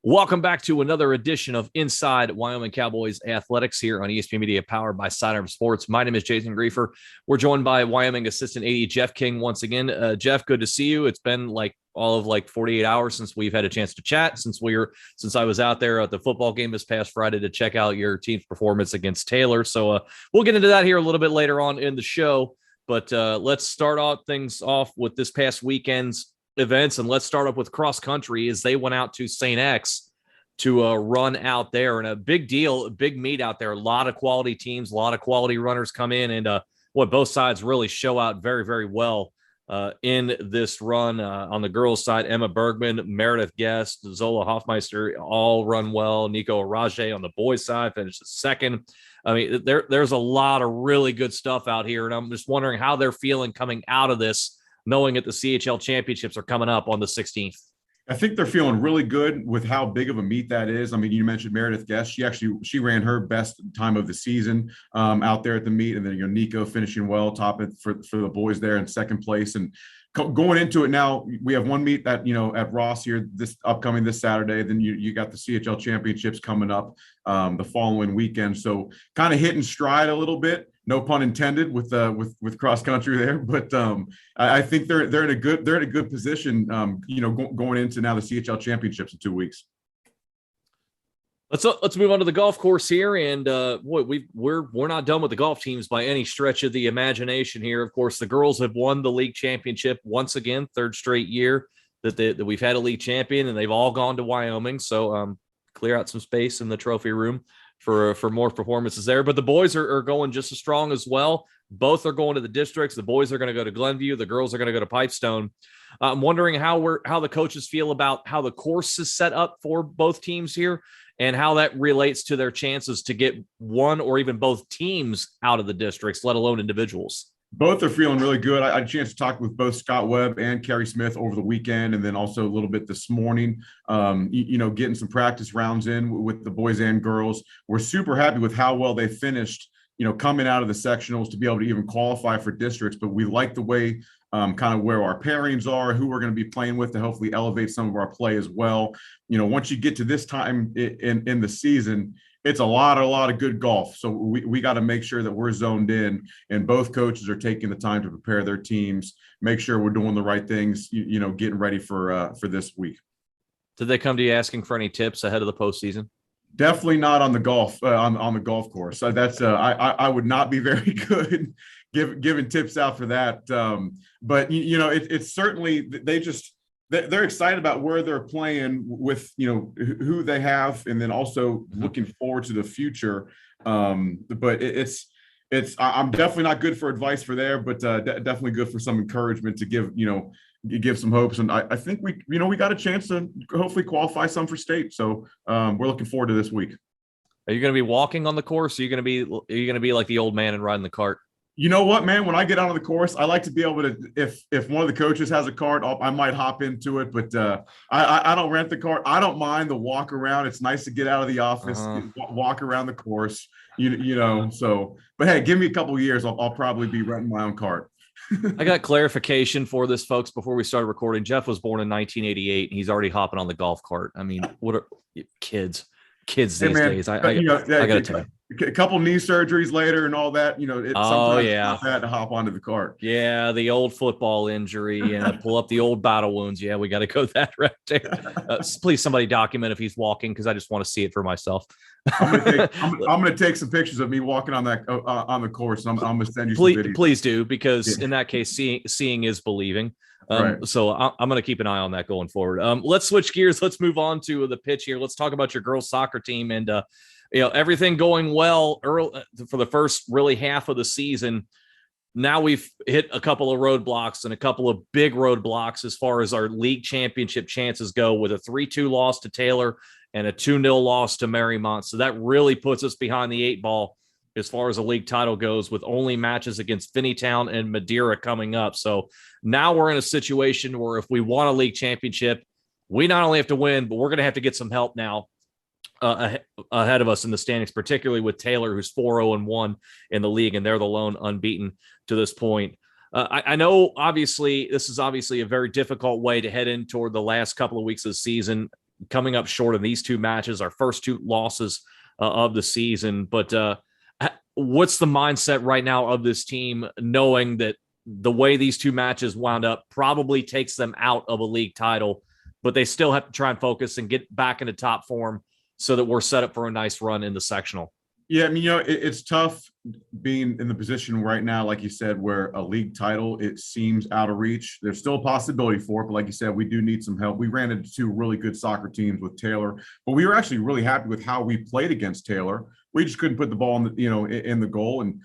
Welcome back to another edition of Inside Wyoming Cowboys Athletics here on ESPN Media, powered by Sidearm Sports. My name is Jason Griefer. We're joined by Wyoming assistant AD Jeff King once again. Jeff, good to see you. It's been all of 48 hours since we've had a chance to chat. Since I was out there at the football game this past Friday to check out your team's performance against Taylor. So we'll get into that here a little bit later on in the show. But let's start off things off with this past weekend's events, and let's start up with cross country as they went out to St. X to run out there, and a big deal, a big meet out there. A lot of quality teams, a lot of quality runners come in, and both sides really show out very, very well in this run. On the girls' side, Emma Bergman, Meredith Guest, Zola Hoffmeister all run well. Nico Araje on the boys' side finished second. I mean, there's a lot of really good stuff out here, and I'm just wondering how they're feeling coming out of this, knowing that the CHL championships are coming up on the 16th. I think they're feeling really good with how big of a meet that is. I mean, you mentioned Meredith Guest. She ran her best time of the season out there at the meet, and then Nico finishing well, top it for the boys there in second place. And going into it now, we have one meet that at Ross here this Saturday. Then you got the CHL championships coming up the following weekend. So kind of hitting stride a little bit. No pun intended with cross country there, but I think they're in a good position. Going into now the CHL championships in 2 weeks. Let's move on to the golf course here, and we're not done with the golf teams by any stretch of the imagination here. Of course, the girls have won the league championship once again, third straight year that we've had a league champion, and they've all gone to Wyoming. So clear out some space in the trophy room for more performances there. But the boys are going just as strong as well. Both are going to the districts. The boys are going to go to Glenview. The girls are going to go to Pipestone. I'm wondering how the coaches feel about how the course is set up for both teams here, and how that relates to their chances to get one or even both teams out of the districts, let alone individuals. Both are feeling really good. I had a chance to talk with both Scott Webb and Kerry Smith over the weekend, and then also a little bit this morning, getting some practice rounds in with the boys and girls. We're super happy with how well they finished, coming out of the sectionals to be able to even qualify for districts. But we like the way kind of where our pairings are, who we're going to be playing with to hopefully elevate some of our play as well. Once you get to this time in the season, it's a lot of good golf. So we got to make sure that we're zoned in, and both coaches are taking the time to prepare their teams, make sure we're doing the right things, getting ready for this week. Did they come to you asking for any tips ahead of the postseason? Definitely not on the golf on the golf course. So that's I would not be very good giving tips out for that. But it's certainly they're excited about where they're playing with, who they have, and then also looking forward to the future. But I'm definitely not good for advice for there, but definitely good for some encouragement to give some hopes. And I think we got a chance to hopefully qualify some for state. So we're looking forward to this week. Are you going to be walking on the course? Are you going to be like the old man and riding the cart? You know what, man? When I get out on the course, I like to be able to, if one of the coaches has a cart, I might hop into it, but I don't rent the cart. I don't mind the walk around. It's nice to get out of the office, walk around the course, so, but hey, give me a couple of years. I'll probably be renting my own cart. I got clarification for this, folks, before we started recording. Jeff was born in 1988, and he's already hopping on the golf cart. I mean, what are kids these days? I got to tell you. A couple knee surgeries later and all that, sometimes it's not bad to hop onto the cart. Yeah, the old football injury and pull up the old battle wounds. Yeah, we got to go that route there. Please, somebody document if he's walking, because I just want to see it for myself. I'm gonna take some pictures of me walking on that on the course. I'm gonna send you some videos. Please do, because in that case, seeing is believing. Right. So I'm going to keep an eye on that going forward. Let's switch gears. Let's move on to the pitch here. Let's talk about your girls soccer team, and everything going well early for the first really half of the season. Now we've hit a couple of roadblocks, and a couple of big roadblocks as far as our league championship chances go, with a 3-2 loss to Taylor and a 2-0 loss to Marymount. So that really puts us behind the 8 ball as far as the league title goes, with only matches against Finneytown and Madeira coming up. So now we're in a situation where if we want a league championship, we not only have to win, but we're going to have to get some help now ahead of us in the standings, particularly with Taylor, who's 4-0-1 in the league, and they're the lone unbeaten to this point. I know, obviously, this is obviously a very difficult way to head in toward the last couple of weeks of the season. coming up short in these two matches, our first two losses of the season. But what's the mindset right now of this team, knowing that the way these two matches wound up probably takes them out of a league title, but they still have to try and focus and get back into top form so that we're set up for a nice run in the sectional? Yeah, I mean, it's tough being in the position right now, like you said, where a league title, it seems out of reach. There's still a possibility for it, but like you said, we do need some help. We ran into two really good soccer teams with Taylor, but we were actually really happy with how we played against Taylor. We just couldn't put the ball in the goal. And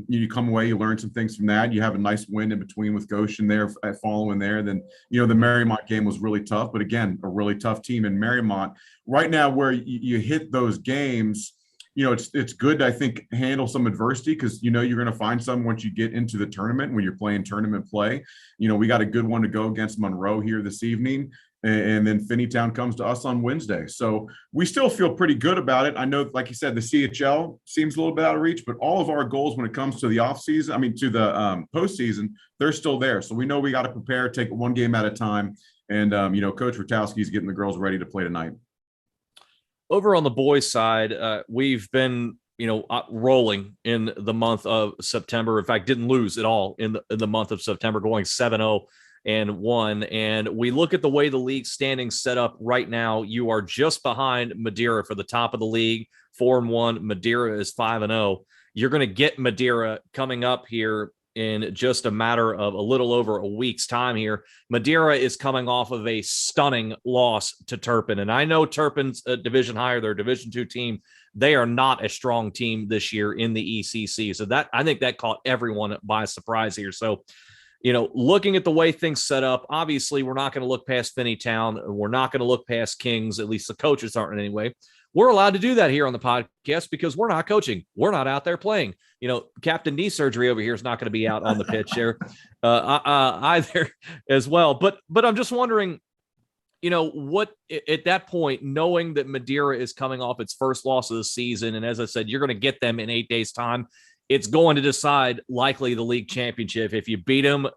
you come away, you learn some things from that. You have a nice win in between with Goshen there following there. Then, the Marymount game was really tough, but again, a really tough team in Marymount. Right now, where you hit those games, it's good to, I think, handle some adversity, because you're going to find some once you get into the tournament when you're playing tournament play. We got a good one to go against Monroe here this evening, and then Finneytown comes to us on Wednesday. So we still feel pretty good about it. I know, like you said, the CHL seems a little bit out of reach, but all of our goals when it comes to the to the postseason, they're still there. So we know we got to prepare, take it one game at a time. And, Coach Rutowski is getting the girls ready to play tonight. Over on the boys' side, we've been, rolling in the month of September. In fact, didn't lose at all in the month of September, going 7-0-1. And we look at the way the league standings set up right now. You are just behind Madeira for the top of the league, 4-1. Madeira is 5-0. You're going to get Madeira coming up here in just a matter of a little over a week's time here. Madeira is coming off of a stunning loss to Turpin. And I know Turpin's a division higher, their Division II team. They are not a strong team this year in the ECC. So I think that caught everyone by surprise here. So, looking at the way things set up, obviously we're not going to look past Finneytown. We're not going to look past Kings. At least the coaches aren't anyway. We're allowed to do that here on the podcast because we're not coaching. We're not out there playing. Captain Knee Surgery over here is not going to be out on the pitch there either as well. But I'm just wondering, what at that point, knowing that Madeira is coming off its first loss of the season, and as I said, you're going to get them in 8 days' time. It's going to decide likely the league championship. If you beat them,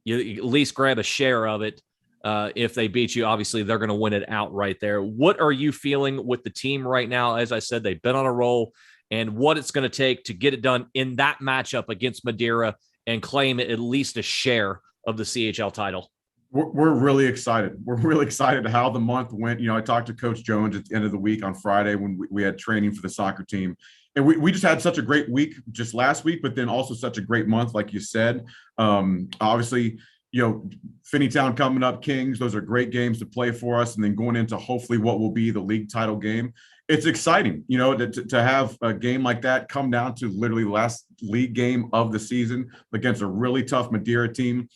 you at least grab a share of it. If they beat you, obviously they're going to win it outright there. What are you feeling with the team right now? As I said, they've been on a roll, and what it's going to take to get it done in that matchup against Madeira and claim at least a share of the CHL title. We're really excited. We're really excited how the month went. I talked to Coach Jones at the end of the week on Friday when we had training for the soccer team. And we just had such a great week just last week, but then also such a great month, like you said. Obviously, Finneytown coming up, Kings, those are great games to play for us. And then going into hopefully what will be the league title game. It's exciting, to have a game like that come down to literally the last league game of the season against a really tough Madeira team.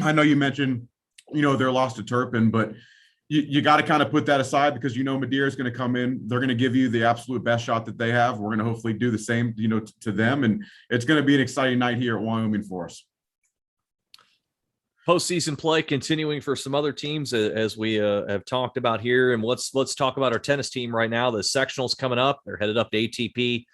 I know you mentioned, their loss to Turpin, but you got to kind of put that aside because, Madeira is going to come in. They're going to give you the absolute best shot that they have. We're going to hopefully do the same, to them. And it's going to be an exciting night here at Wyoming for us. Postseason play continuing for some other teams as we have talked about here. And let's talk about our tennis team right now. The sectionals coming up. They're headed up to ATP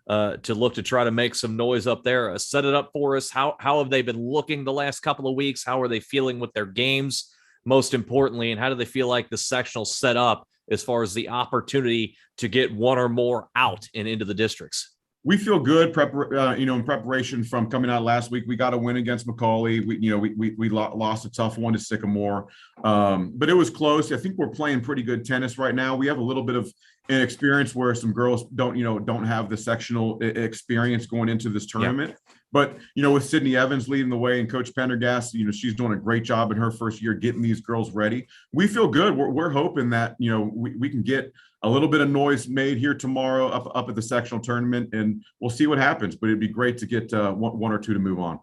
to look to try to make some noise up there. Set it up for us. How have they been looking the last couple of weeks? How are they feeling with their games, most importantly? And how do they feel like the sectionals set up as far as the opportunity to get one or more out and into the districts? We feel good, in preparation from coming out last week. We got a win against Macaulay. We lost a tough one to Sycamore, but it was close. I think we're playing pretty good tennis right now. We have a little bit of inexperience where some girls don't have the sectional experience going into this tournament. Yeah. But, with Sydney Evans leading the way and Coach Pendergast, she's doing a great job in her first year getting these girls ready. We feel good. We're hoping that, we can get a little bit of noise made here tomorrow up at the sectional tournament, and we'll see what happens. But it'd be great to get one or two to move on.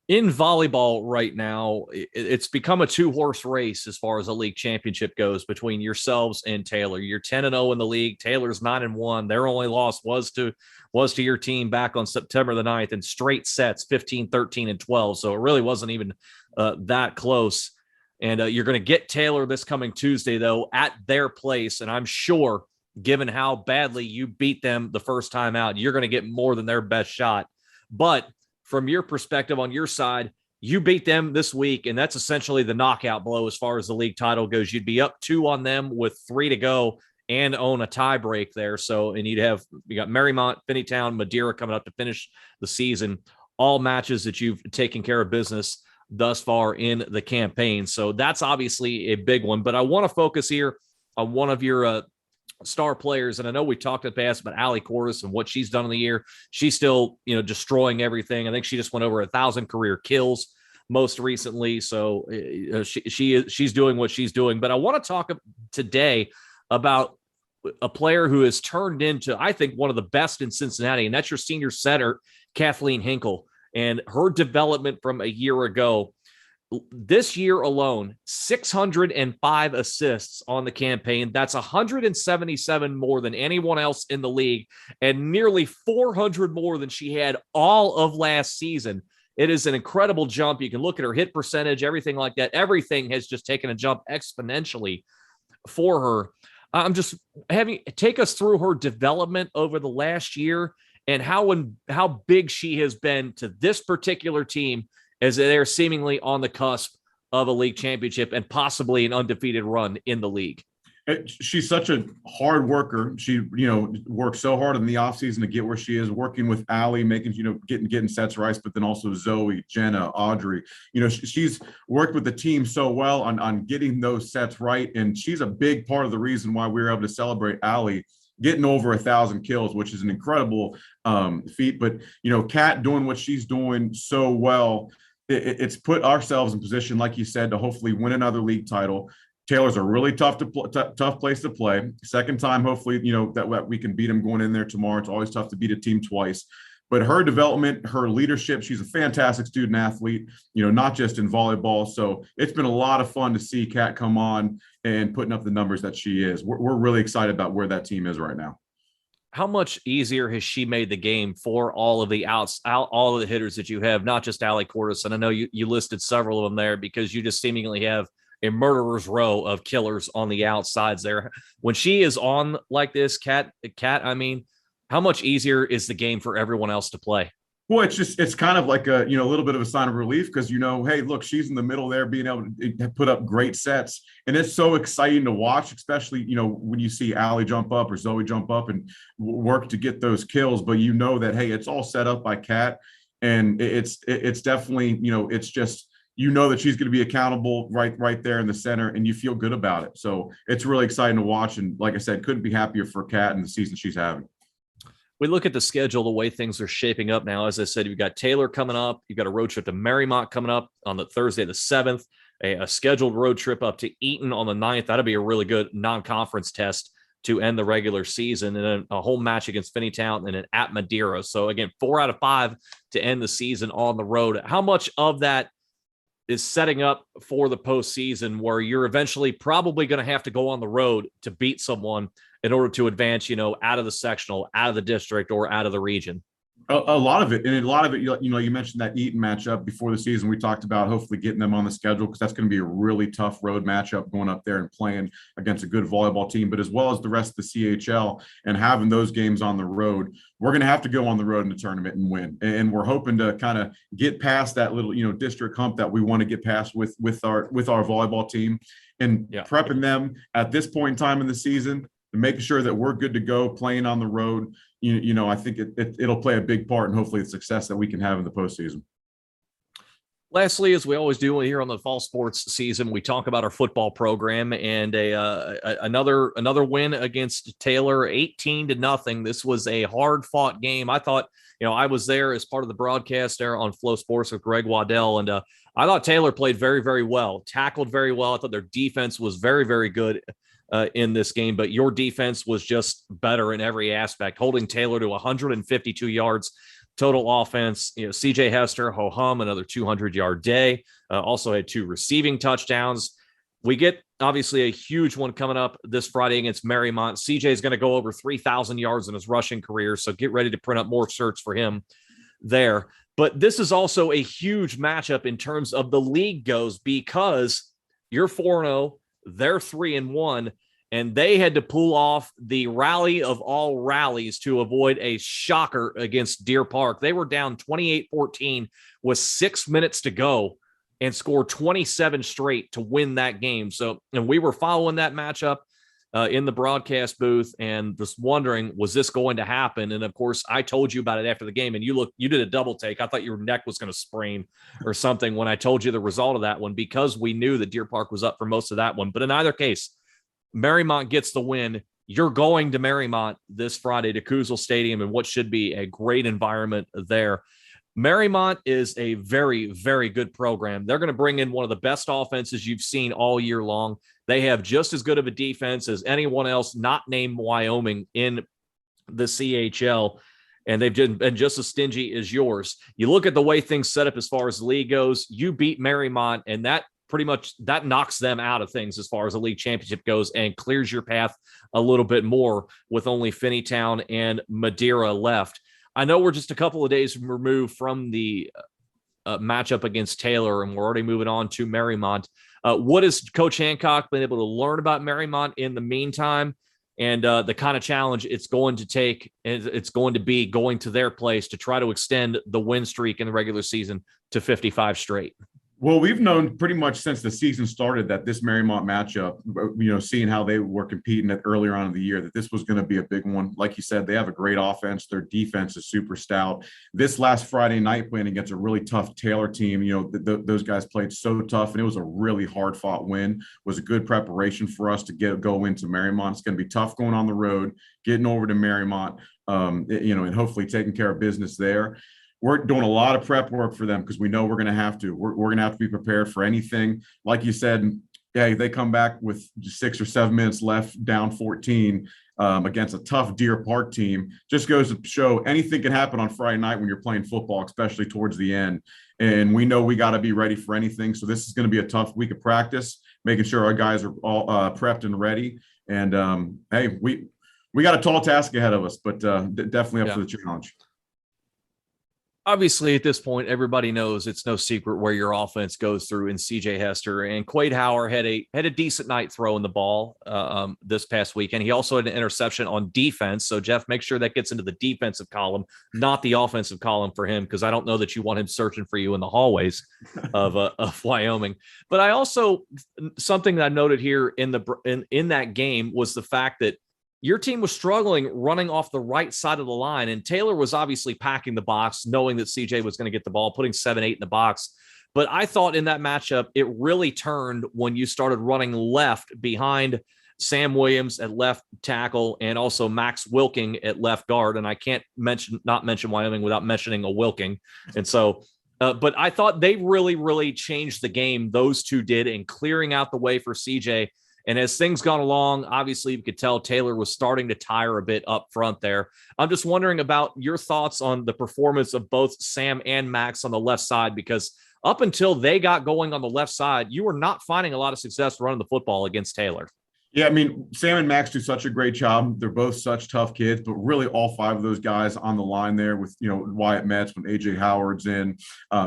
In volleyball right now, it's become a 2-horse race as far as a league championship goes between yourselves and Taylor. You're 10-0 in the league. Taylor's 9-1. Their only loss was to your team back on September the 9th in straight sets, 15, 13, and 12. So it really wasn't even that close. And you're going to get Taylor this coming Tuesday, though, at their place. And I'm sure, given how badly you beat them the first time out, you're going to get more than their best shot. But from your perspective on your side, You beat them this week, and that's essentially the knockout blow as far as the league title goes. You'd be up 2 on them with 3 to go and own a tie break there. So, and you got Marymount, Finneytown, Madeira coming up to finish the season. All matches that you've taken care of business thus far in the campaign. So that's obviously a big one. But I want to focus here on one of your star players. And I know we talked in the past about Allie Cordes and what she's done in the year. She's still, destroying everything. I think she just went over 1,000 career kills most recently. So she's doing what she's doing. But I want to talk today about a player who has turned into, I think, one of the best in Cincinnati, and that's your senior center, Kathleen Hinkle, and her development from a year ago. This year alone, 605 assists on the campaign. That's 177 more than anyone else in the league, and nearly 400 more than she had all of last season. It is an incredible jump. You can look at her hit percentage, everything like that. Everything has just taken a jump exponentially for her. I'm just take us through her development over the last year and how big she has been to this particular team as they're seemingly on the cusp of a league championship and possibly an undefeated run in the league. She's such a hard worker. She, worked so hard in the offseason to get where she is, working with Allie, making, getting sets right, but then also Zoe, Jenna, Audrey. She's worked with the team so well on getting those sets right. And she's a big part of the reason why we were able to celebrate Allie getting over 1,000 kills, which is an incredible feat. But, Kat doing what she's doing so well, it's put ourselves in position, like you said, to hopefully win another league title. Taylor's a really tough place to play. Second time, hopefully, that we can beat them going in there tomorrow. It's always tough to beat a team twice. But her development, her leadership, she's a fantastic student athlete, not just in volleyball. So it's been a lot of fun to see Kat come on and putting up the numbers that she is. We're really excited about where that team is right now. How much easier has she made the game for all of the all of the hitters that you have, not just Allie Cordes? And I know you listed several of them there because you just seemingly have a murderer's row of killers on the outsides there. When she is on like this, Kat, I mean, how much easier is the game for everyone else to play? Well, it's kind of like a little bit of a sign of relief because, hey, look, she's in the middle there being able to put up great sets. And it's so exciting to watch, especially, when you see Allie jump up or Zoe jump up and work to get those kills. But that, hey, it's all set up by Kat. And it's definitely, it's just, that she's going to be accountable right there in the center, and you feel good about it. So it's really exciting to watch. And like I said, couldn't be happier for Kat and the season she's having. We look at the schedule, the way things are shaping up now. As I said, you've got Taylor coming up. You've got a road trip to Marymount coming up on the Thursday, the 7th, a scheduled road trip up to Eaton on the 9th. That'll be a really good non-conference test to end the regular season, and then a home match against Finneytown and then at Madeira. So again, 4 out of 5 to end the season on the road. How much of that is setting up for the postseason where you're eventually probably going to have to go on the road to beat someone in order to advance, out of the sectional, out of the district, or out of the region? A lot of it. And a lot of it, you mentioned that Eaton matchup before the season. We talked about hopefully getting them on the schedule because that's going to be a really tough road matchup going up there and playing against a good volleyball team, but as well as the rest of the CHL and having those games on the road. We're going to have to go on the road in the tournament and win. And we're hoping to kind of get past that little, district hump that we want to get past with our volleyball team and prepping them at this point in time in the season and making sure that we're good to go playing on the road. I think it'll play a big part in hopefully the success that we can have in the postseason. Lastly, as we always do here on the fall sports season, we talk about our football program and another win against Taylor, 18-0. This was a hard fought game. I thought, I was there as part of the broadcast there on Flow Sports with Greg Waddell, and I thought Taylor played very, very well, tackled very well. I thought their defense was very, very good in this game, but your defense was just better in every aspect, holding Taylor to 152 yards total offense. CJ Hester, ho-hum, another 200-yard day. Also had 2 receiving touchdowns. We get obviously a huge one coming up this Friday against Marymount. CJ is going to go over 3,000 yards in his rushing career, so get ready to print up more shirts for him there. But this is also a huge matchup in terms of the league goes because you're 4-0, they're 3-1, and they had to pull off the rally of all rallies to avoid a shocker against Deer Park. They were down 28-14 with 6 minutes to go and scored 27 straight to win that game. So, and we were following that matchup in the broadcast booth and just wondering, was this going to happen? And of course, I told you about it after the game, and you did a double take. I thought your neck was going to sprain or something when I told you the result of that one, because we knew that Deer Park was up for most of that one. But in either case, Marymount gets the win. You're going to Marymount this Friday to Kusel Stadium and what should be a great environment there. Marymount is a very, very good program. They're going to bring in one of the best offenses you've seen all year long. They have just as good of a defense as anyone else not named Wyoming in the CHL, and they've been just as stingy as yours. You look at the way things set up as far as the league goes, you beat Marymount, and that pretty much that knocks them out of things as far as the league championship goes and clears your path a little bit more with only Finneytown and Madeira left. I know we're just a couple of days removed from the matchup against Taylor, and we're already moving on to Marymount. What has Coach Hancock been able to learn about Marymount in the meantime, and the kind of challenge it's going to take? It's going to be going to their place to try to extend the win streak in the regular season to 55 straight. Well, we've known pretty much since the season started that this Marymount matchup, seeing how they were competing earlier on in the year, that this was going to be a big one. Like you said, they have a great offense. Their defense is super stout. This last Friday night playing against a really tough Taylor team, those guys played so tough, and it was a really hard fought win. It was a good preparation for us to go into Marymount. It's going to be tough going on the road, getting over to Marymount, and hopefully taking care of business there. We're doing a lot of prep work for them because we know we're going to have to. We're going to have to be prepared for anything. Like you said, they come back with 6 or 7 minutes left, down 14 against a tough Deer Park team. Just goes to show anything can happen on Friday night when you're playing football, especially towards the end. And we know we got to be ready for anything. So this is going to be a tough week of practice, making sure our guys are all prepped and ready. And we got a tall task ahead of us, but definitely up for the challenge. Obviously, at this point, everybody knows it's no secret where your offense goes through in CJ Hester, and Quade Hauer had a decent night throwing the ball this past weekend. He also had an interception on defense. So, Jeff, make sure that gets into the defensive column, not the offensive column for him, because I don't know that you want him searching for you in the hallways of Wyoming. But I also, something that I noted here in that game was the fact that your team was struggling running off the right side of the line, and Taylor was obviously packing the box, knowing that CJ was going to get the ball, putting 7-8 in the box. But I thought in that matchup, it really turned when you started running left behind Sam Williams at left tackle and also Max Wilking at left guard. And I can't not mention Wyoming without mentioning a Wilking. And so, but I thought they really, really changed the game. Those two did, in clearing out the way for CJ. And as things gone along, obviously you could tell Taylor was starting to tire a bit up front there. I'm just wondering about your thoughts on the performance of both Sam and Max on the left side, because up until they got going on the left side, you were not finding a lot of success running the football against Taylor. Yeah, I mean, Sam and Max do such a great job. They're both such tough kids, but really all 5 of those guys on the line there with, Wyatt Metz, when AJ Howard's in,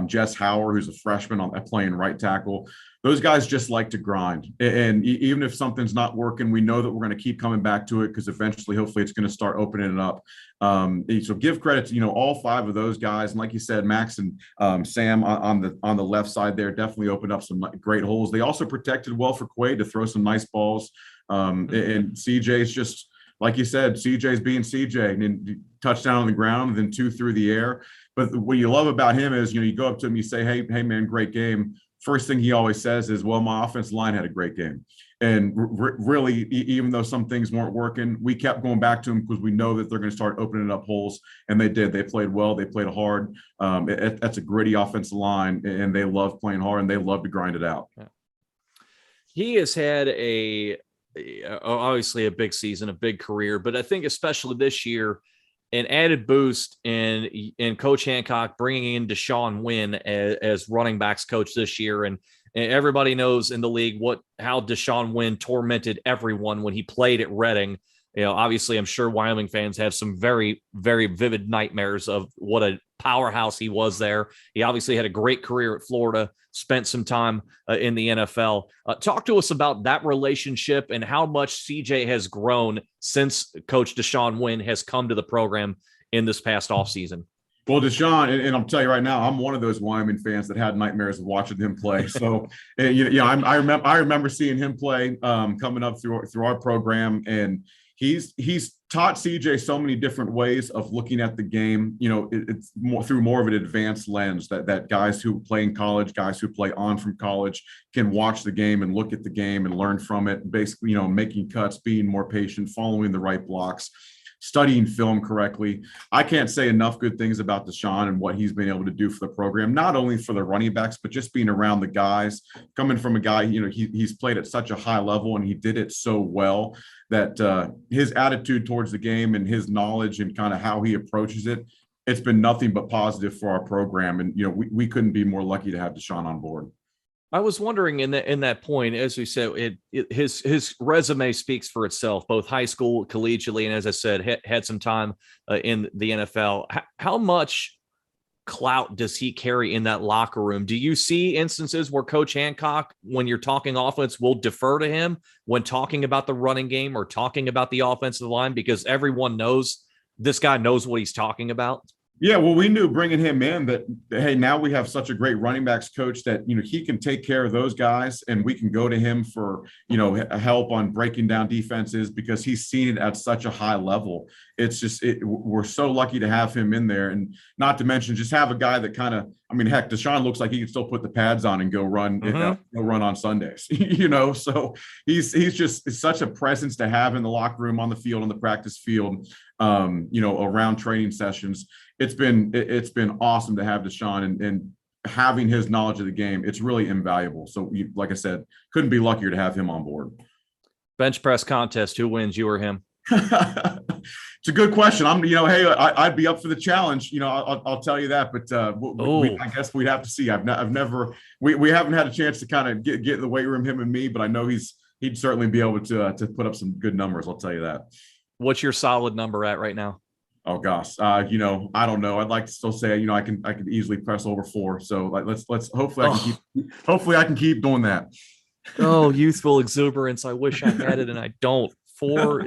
Jess Howard, who's a freshman playing right tackle. Those guys just like to grind. And even if something's not working, we know that we're going to keep coming back to it, because eventually, hopefully, it's going to start opening it up. So give credit to, all 5 of those guys. And like you said, Max and Sam on the left side there definitely opened up some great holes. They also protected well for Quade to throw some nice balls. And CJ's just, like you said, CJ's being CJ, and then touchdown on the ground and then 2 through the air. But what you love about him is, you go up to him, you say, hey man, great game. First thing he always says is, well, my offensive line had a great game. And really, even though some things weren't working, we kept going back to him because we know that they're going to start opening up holes. And they did. They played well. They played hard. That's a gritty offensive line, and they love playing hard, and they love to grind it out. Yeah. He has had obviously a big season, a big career, but I think especially this year, an added boost in Coach Hancock bringing in Deshaun Wynn as running backs coach this year. And everybody knows in the league how Deshaun Wynn tormented everyone when he played at Reading. Obviously, I'm sure Wyoming fans have some very, very vivid nightmares of what a powerhouse he was there. He obviously had a great career at Florida, spent some time in the NFL. Talk to us about that relationship and how much CJ has grown since Coach Deshaun Wynn has come to the program in this past offseason. Well, Deshaun, and I'll tell you right now, I'm one of those Wyoming fans that had nightmares of watching him play. So, I remember seeing him play coming up through our program, and he's taught CJ so many different ways of looking at the game. It's more of an advanced lens that guys who play in college, guys who play on from college can watch the game and look at the game and learn from it. Basically, making cuts, being more patient, following the right blocks, studying film correctly. I can't say enough good things about Deshaun and what he's been able to do for the program, not only for the running backs, but just being around the guys, coming from a guy, he's played at such a high level and he did it so well that his attitude towards the game and his knowledge and kind of how he approaches it, it's been nothing but positive for our program. And, we couldn't be more lucky to have Deshaun on board. I was wondering in that point, as we said, his resume speaks for itself, both high school, collegiately, and as I said, had some time in the NFL. How much clout does he carry in that locker room? Do you see instances where Coach Hancock, when you're talking offense, will defer to him when talking about the running game or talking about the offensive line because everyone knows this guy knows what he's talking about? Yeah, well, we knew bringing him in that, hey, now we have such a great running backs coach that, he can take care of those guys and we can go to him for, help on breaking down defenses because he's seen it at such a high level. It's just, we're so lucky to have him in there, and not to mention just have a guy that kind of, heck, Deshaun looks like he can still put the pads on and go run, go run on Sundays, so he's just such a presence to have in the locker room, on the field, on the practice field, around training sessions. It's been awesome to have Deshaun and having his knowledge of the game. It's really invaluable. So, like I said, couldn't be luckier to have him on board. Bench press contest. Who wins, you or him? It's a good question. I'd be up for the challenge. I'll tell you that. But I guess we'd have to see. We haven't had a chance to kind of get in the weight room, him and me. But I know he'd certainly be able to put up some good numbers. I'll tell you that. What's your solid number at right now? Oh gosh, I don't know. I'd like to still say, I can easily press over 4. So let's hopefully I can keep doing that. Oh, youthful exuberance! I wish I had it, and I don't. 4,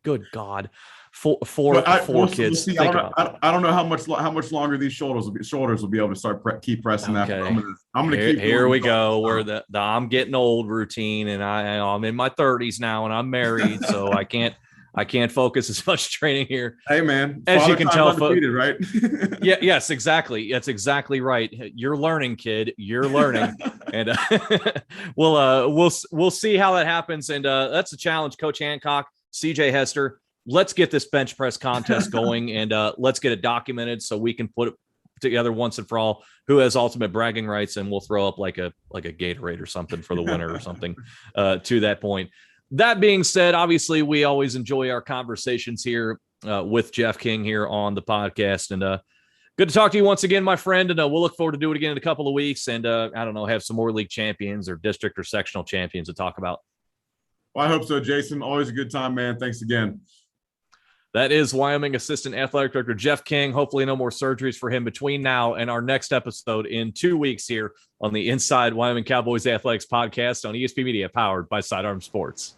good God, four kids. I don't know how much longer these shoulders will be able to start keep pressing that. I'm gonna keep. Here we go. Where the I'm getting old routine, and I'm in my 30s now, and I'm married, so I can't focus as much training here. Hey man, as you can tell, right? Yes, exactly. That's exactly right. You're learning, kid. You're learning, and we'll see how that happens. And that's a challenge, Coach Hancock, CJ Hester. Let's get this bench press contest going, and let's get it documented so we can put it together once and for all. Who has ultimate bragging rights, and we'll throw up like a Gatorade or something for the winner or something to that point. That being said, obviously, we always enjoy our conversations here with Jeff King here on the podcast. And good to talk to you once again, my friend. And we'll look forward to doing it again in a couple of weeks. And I don't know, have some more league champions or district or sectional champions to talk about. Well, I hope so, Jason. Always a good time, man. Thanks again. That is Wyoming Assistant Athletic Director Jeff King. Hopefully no more surgeries for him between now and our next episode in 2 weeks here on the Inside Wyoming Cowboys Athletics podcast on ESP Media, powered by Sidearm Sports.